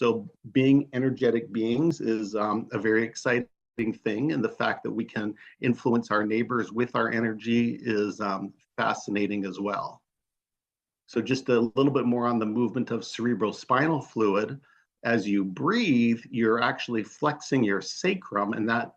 So being energetic beings is a very exciting thing, and the fact that we can influence our neighbors with our energy is fascinating as well. So just a little bit more on the movement of cerebrospinal fluid. As you breathe, you're actually flexing your sacrum, and that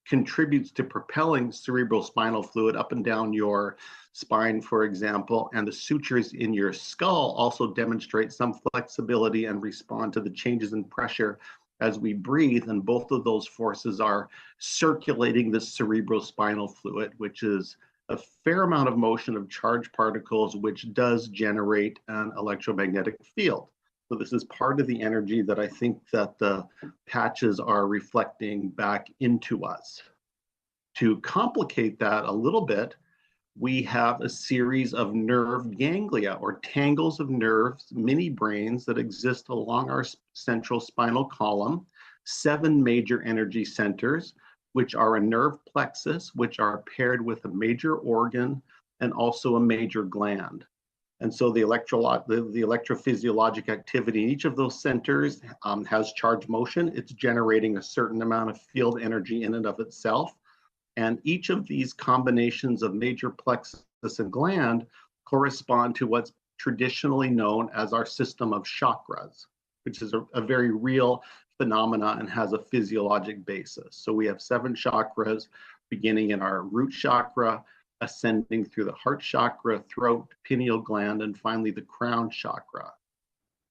contributes to propelling cerebrospinal fluid up and down your spine, for example, and the sutures in your skull also demonstrate some flexibility and respond to the changes in pressure as we breathe, and both of those forces are circulating the cerebrospinal fluid, which is a fair amount of motion of charged particles, which does generate an electromagnetic field. So this is part of the energy that I think that the patches are reflecting back into us. To complicate that a little bit, we have a series of nerve ganglia, or tangles of nerves, mini brains that exist along our central spinal column, 7 major energy centers, which are a nerve plexus, which are paired with a major organ and also a major gland. And so the electrophysiologic activity in each of those centers has charge motion. It's generating a certain amount of field energy in and of itself. And each of these combinations of major plexus and gland correspond to what's traditionally known as our system of chakras, which is a very real phenomena and has a physiologic basis. So we have 7 chakras, beginning in our root chakra, ascending through the heart chakra, throat, pineal gland, and finally the crown chakra.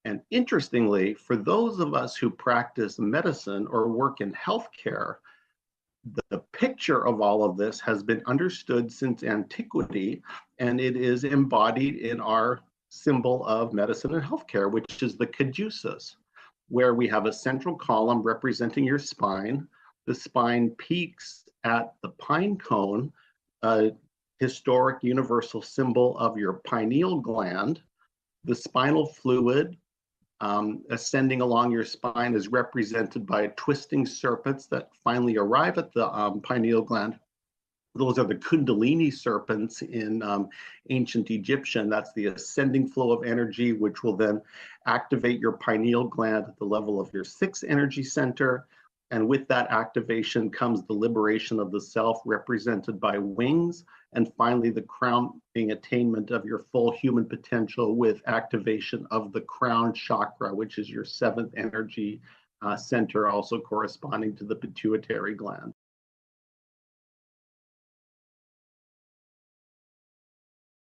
And interestingly, for those of us who practice medicine or work in healthcare, the picture of all of this has been understood since antiquity, and it is embodied in our symbol of medicine and healthcare, which is the caduceus, where we have a central column representing your spine. The spine peaks at the pine cone, a historic universal symbol of your pineal gland. The spinal fluid ascending along your spine is represented by twisting serpents that finally arrive at the pineal gland. Those are the Kundalini serpents in ancient Egyptian. That's the ascending flow of energy, which will then activate your pineal gland at the level of your 6th energy center. And with that activation comes the liberation of the self, represented by wings. And finally, the crowning attainment of your full human potential with activation of the crown chakra, which is your 7th energy center, also corresponding to the pituitary gland.